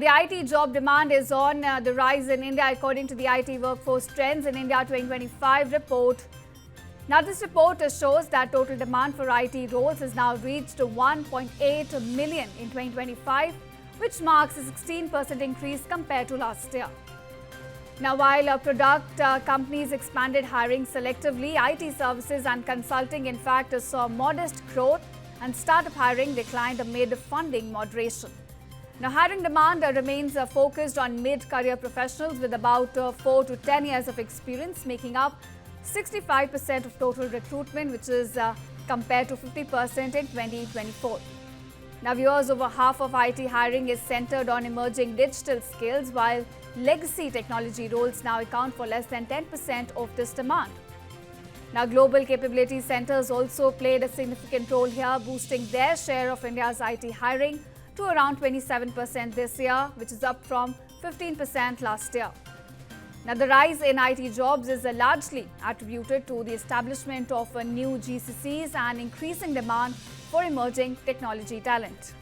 the IT job demand is on the rise in India according to the IT Workforce Trends in India 2025 report. Now, this report shows that total demand for IT roles has now reached 1.8 million in 2025, which marks a 16% increase compared to last year. Now, while product companies expanded hiring selectively, IT services and consulting in fact saw modest growth and startup hiring declined amid funding moderation. Now, hiring demand remains focused on mid-career professionals with about 4 to 10 years of experience, making up 65% of total recruitment, which is compared to 50% in 2024. Now, viewers, over half of IT hiring is centered on emerging digital skills, while legacy technology roles now account for less than 10% of this demand. Now, global capability centers also played a significant role here, boosting their share of India's IT hiring to around 27% this year, which is up from 15% last year. Now, the rise in IT jobs is largely attributed to the establishment of new GCCs and increasing demand for emerging technology talent.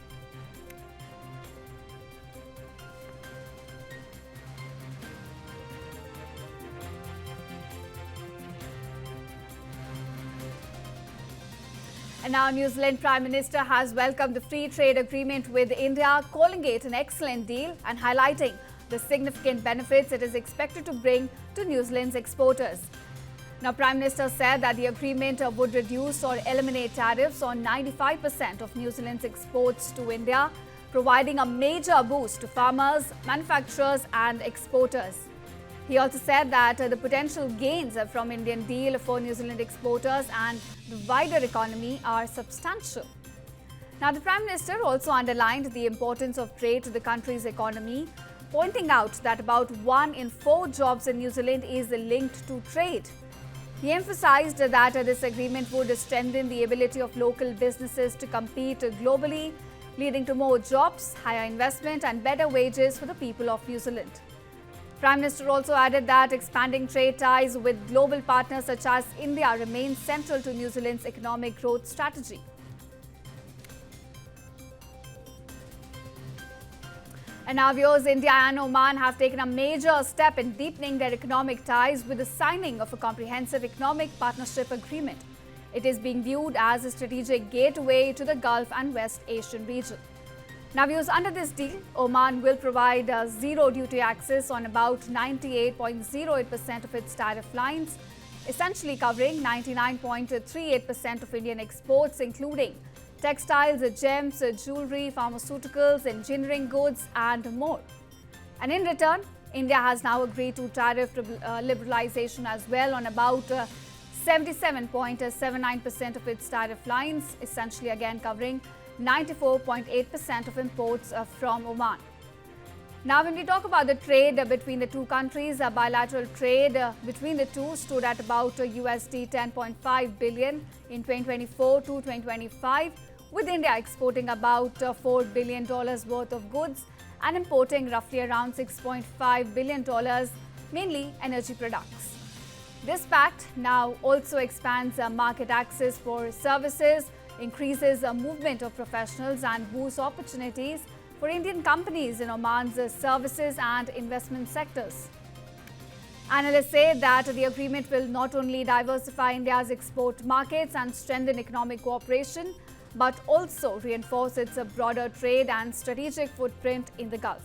And now, New Zealand Prime Minister has welcomed the free trade agreement with India, calling it an excellent deal and highlighting the significant benefits it is expected to bring to New Zealand's exporters. Now, Prime Minister said that the agreement would reduce or eliminate tariffs on 95% of New Zealand's exports to India, providing a major boost to farmers, manufacturers and exporters. He also said that the potential gains from Indian deal for New Zealand exporters and the wider economy are substantial. Now, the Prime Minister also underlined the importance of trade to the country's economy, pointing out that about 1 in 4 jobs in New Zealand is linked to trade. He emphasized that this agreement would strengthen the ability of local businesses to compete globally, leading to more jobs, higher investment and better wages for the people of New Zealand. Prime Minister also added that expanding trade ties with global partners such as India remains central to New Zealand's economic growth strategy. And now, viewers, India and Oman have taken a major step in deepening their economic ties with the signing of a comprehensive economic partnership agreement. It is being viewed as a strategic gateway to the Gulf and West Asian region. Now, viewers, under this deal, Oman will provide zero duty access on about 98.08% of its tariff lines, essentially covering 99.38% of Indian exports, including textiles, gems, jewelry, pharmaceuticals, engineering goods and more. And in return, India has now agreed to tariff liberalization as well on about 77.79% of its tariff lines, essentially again covering 94.8% of imports from Oman. Now, when we talk about the trade between the two countries, bilateral trade between the two stood at about USD 10.5 billion in 2024 to 2025, with India exporting about $4 billion worth of goods and importing roughly around $6.5 billion, mainly energy products. This pact now also expands market access for services, increases movement of professionals and boosts opportunities for Indian companies in Oman's services and investment sectors. Analysts say that the agreement will not only diversify India's export markets and strengthen economic cooperation, but also reinforce its broader trade and strategic footprint in the Gulf.